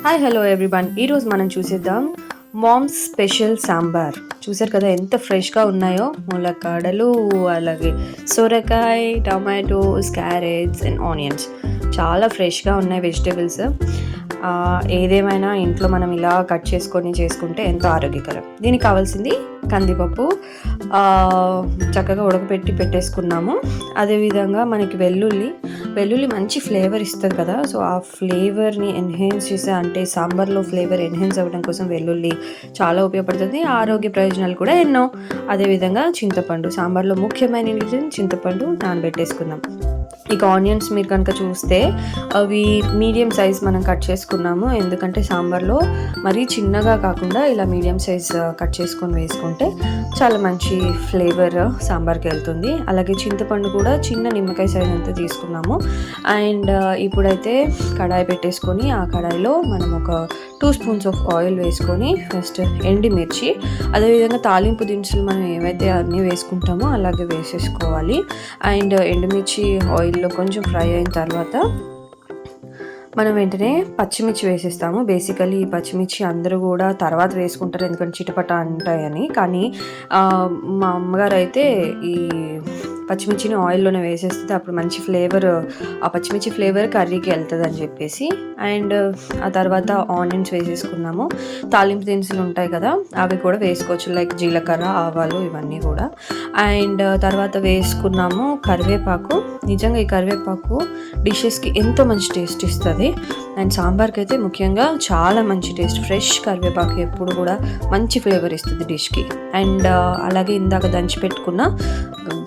Hi hello everyone. ఈరోజు మనం చూసేద్దాం మామ్స్ స్పెషల్ సాంబార్. చూసారు కదా ఎంత ఫ్రెష్గా ఉన్నాయో, ములక్కాడలు, అలాగే సొరకాయ, టమాటోస్, క్యారెట్స్ అండ్ ఆనియన్స్. చాలా ఫ్రెష్గా ఉన్నాయి వెజిటేబుల్స్. ఏదేమైనా ఇంట్లో మనం ఇలా కట్ చేసుకుంటే ఎంతో ఆరోగ్యకరం. దీనికి కావాల్సింది కందిపప్పు చక్కగా ఉడకపెట్టి పెట్టేసుకున్నాము. అదేవిధంగా మనకి వెల్లుల్లి మంచి ఫ్లేవర్ ఇస్తుంది కదా, సో ఆ ఫ్లేవర్ని ఎన్హాన్స్ చేసే, అంటే సాంబార్లో ఫ్లేవర్ ఎన్హాన్స్ అవ్వడం కోసం వెల్లుల్లి చాలా ఉపయోగపడుతుంది. ఆరోగ్య ప్రయోజనాలు కూడా ఎన్నో. అదేవిధంగా చింతపండు, సాంబార్లో ముఖ్యమైన ఇంగ్రీడియంట్ చింతపండు నానబెట్టేసుకుందాం. ఇక ఆనియన్స్ మీరు కనుక చూస్తే అవి మీడియం సైజ్ మనం కట్ చేసుకున్నాము. ఎందుకంటే సాంబార్లో మరీ చిన్నగా కాకుండా ఇలా మీడియం సైజ్ కట్ చేసుకొని వేసుకుంటే చాలా మంచి ఫ్లేవర్ సాంబార్కి వెళ్తుంది. అలాగే చింతపండు కూడా చిన్న నిమ్మకాయ సైజ్ అంతా తీసుకున్నాము. అండ్ ఇప్పుడైతే కడాయి పెట్టేసుకొని ఆ కడాయిలో మనం ఒక 2 స్పూన్స్ ఆఫ్ ఆయిల్ వేసుకొని ఫస్ట్ ఎండుమిర్చి, అదేవిధంగా తాలింపు దినుసులు మనం ఏవైతే అన్నీ వేసుకుంటామో అలాగే వేసేసుకోవాలి. అండ్ ఎండుమిర్చి ఆయిల్లో కొంచెం ఫ్రై అయిన తర్వాత మనం వెంటనే పచ్చిమిర్చి వేసేస్తాము. బేసికలీ ఈ పచ్చిమిర్చి అందరూ కూడా తర్వాత వేసుకుంటారు, ఎందుకంటే చిటపట అంటాయని. కానీ మా అమ్మగారు అయితే ఈ పచ్చిమిర్చిని ఆయిల్లోనే వేసేస్తుంది, అప్పుడు మంచి ఫ్లేవర్, ఆ పచ్చిమిర్చి ఫ్లేవర్ కర్రీకి వెళ్తుంది అని చెప్పేసి. అండ్ ఆ తర్వాత ఆనియన్స్ వేసేసుకున్నాము. తాలింపు దినుసులు ఉంటాయి కదా, అవి కూడా వేసుకోవచ్చు, లైక్ జీలకర్ర, ఆవాలు, ఇవన్నీ కూడా. అండ్ తర్వాత వేసుకున్నాము కరివేపాకు. నిజంగా ఈ కరివేపాకు డిషెస్కి ఎంతో మంచి టేస్ట్ ఇస్తుంది. అండ్ సాంబార్కి అయితే ముఖ్యంగా చాలా మంచి టేస్ట్. ఫ్రెష్ కరివేపాకు ఎప్పుడు కూడా మంచి ఫ్లేవర్ ఇస్తుంది డిష్కి. అండ్ అలాగే ఇందాక దంచి పెట్టుకున్న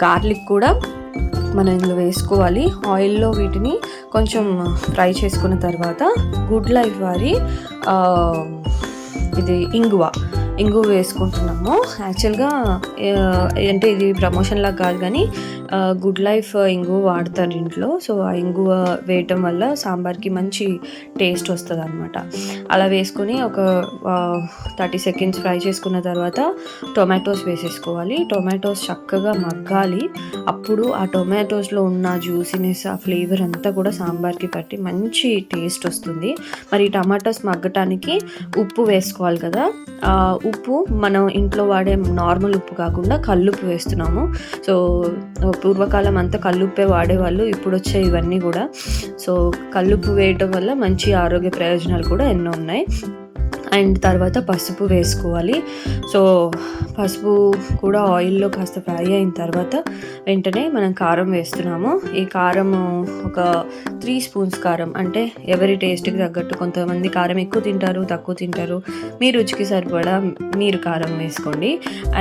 గార్లిక్ కూడా మనం ఇందులో వేసుకోవాలి. ఆయిల్లో వీటిని కొంచెం ఫ్రై చేసుకున్న తర్వాత గుడ్ లైఫ్ వారి ఇది ఇంగువ వేసుకుంటున్నాము. యాక్చువల్గా అంటే ఇది ప్రమోషన్లా కాదు, కానీ గుడ్ లైఫ్ ఇంగువ వాడతారు ఇంట్లో. సో ఆ ఇంగువ వేయటం వల్ల సాంబార్కి మంచి టేస్ట్ వస్తుంది అనమాట. అలా వేసుకొని ఒక 30 సెకండ్స్ ఫ్రై చేసుకున్న తర్వాత టొమాటోస్ వేసేసుకోవాలి. టొమాటోస్ చక్కగా మగ్గాలి. అప్పుడు ఆ టొమాటోస్లో ఉన్న జ్యూసీనెస్, ఆ ఫ్లేవర్ అంతా కూడా సాంబార్కి పట్టి మంచి టేస్ట్ వస్తుంది. మరి టమాటోస్ మగ్గటానికి ఉప్పు వేసుకోవాలి కదా. ఉప్పు మనం ఇంట్లో వాడే నార్మల్ ఉప్పు కాకుండా కల్లుప్పు వేస్తున్నాము. సో పూర్వకాలం అంతా కల్లుప్పే వాడేవాళ్ళు, ఇప్పుడు వచ్చే ఇవన్నీ కూడా. సో కల్లుప్పు వేయటం వల్ల మంచి ఆరోగ్య ప్రయోజనాలు కూడా ఎన్నో ఉన్నాయి. అండ్ తర్వాత పసుపు వేసుకోవాలి. సో పసుపు కూడా ఆయిల్లో కాస్త ఫ్రై అయిన తర్వాత వెంటనే మనం కారం వేస్తున్నాము. ఈ కారం ఒక 3 స్పూన్స్ కారం, అంటే ఎవరి టేస్ట్కి తగ్గట్టు, కొంతమంది కారం ఎక్కువ తింటారు, తక్కువ తింటారు. మీ రుచికి సరిపడా మీరు కారం వేసుకోండి.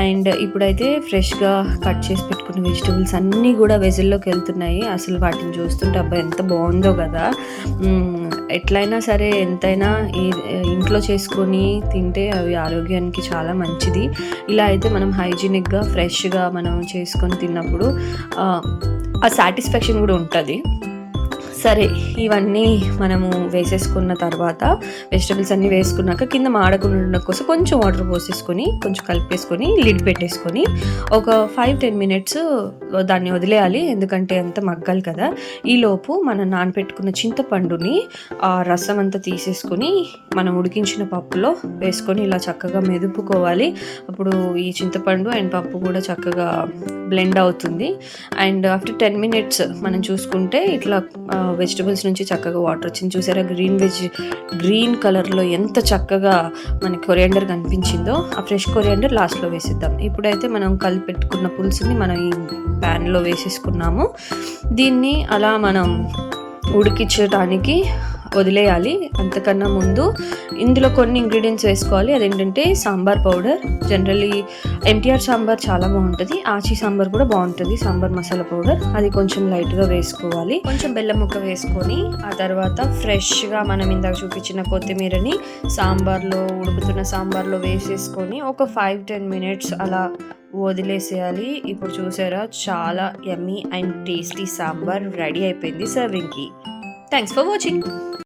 అండ్ ఇప్పుడైతే ఫ్రెష్గా కట్ చేసి పెట్టుకున్న వెజిటబుల్స్ అన్నీ కూడా వెజిల్లోకి వెళ్తున్నాయి. అసలు వాటిని చూస్తుంటే అబ్బా ఎంత బాగుందో కదా. ఎట్లయినా సరే, ఎంతైనా ఇంట్లో చేసుకొని తింటే అవి ఆరోగ్యానికి చాలా మంచిది. ఇలా అయితే మనం హైజీనిక్గా ఫ్రెష్గా మనం చేసుకొని తిన్నప్పుడు ఆ సాటిస్ఫాక్షన్ కూడా ఉంటుంది. సరే, ఇవన్నీ మనము వేసేసుకున్న తర్వాత వెజిటబుల్స్ అన్నీ వేసుకున్నాక కింద మాడకుండా కోసం కొంచెం వాటర్ పోసేసుకొని కొంచెం కలిపేసుకొని లిడ్ పెట్టేసుకొని ఒక 5-10 మినిట్స్ దాన్ని వదిలేయాలి, ఎందుకంటే అంత మగ్గాలి కదా. ఈలోపు మనం నానబెట్టుకున్న చింతపండుని ఆ రసం అంతా తీసేసుకొని మనం ఉడికించిన పప్పులో వేసుకొని ఇలా చక్కగా మెదుపుకోవాలి. అప్పుడు ఈ చింతపండు అండ్ పప్పు కూడా చక్కగా బ్లెండ్ అవుతుంది. అండ్ ఆఫ్టర్ 10 మినిట్స్ మనం చూసుకుంటే ఇట్లా వెజిటబుల్స్ నుంచి చక్కగా వాటర్ వచ్చింది. చూసారా, గ్రీన్ కలర్లో ఎంత చక్కగా మనకి కొరియాండర్ కనిపించిందో. ఆ ఫ్రెష్ కొరియాండర్ లాస్ట్లో వేసేద్దాం. ఇప్పుడైతే మనం కలిపి పెట్టుకున్న పులుసుని మనం ఈ ప్యాన్లో వేసేసుకున్నాము. దీన్ని అలా మనం ఉడికించడానికి వదిలేయాలి. అంతకన్నా ముందు ఇందులో కొన్ని ఇంగ్రీడియంట్స్ వేసుకోవాలి. అదేంటంటే సాంబార్ పౌడర్. జనరల్లీ ఎన్టీఆర్ సాంబార్ చాలా బాగుంటుంది, ఆచి సాంబార్ కూడా బాగుంటుంది. సాంబార్ మసాలా పౌడర్ అది కొంచెం లైట్గా వేసుకోవాలి. కొంచెం బెల్లం ముక్క వేసుకొని ఆ తర్వాత ఫ్రెష్గా మనం ఇందాక చూపించిన కొత్తిమీరని ఉడుకుతున్న సాంబార్లో వేసేసుకొని ఒక 5-10 మినిట్స్ అలా వదిలేసేయాలి. ఇప్పుడు చూసారా, చాలా యమ్మీ అండ్ టేస్టీ సాంబార్ రెడీ అయిపోయింది సర్వింగ్కి. Thanks for watching.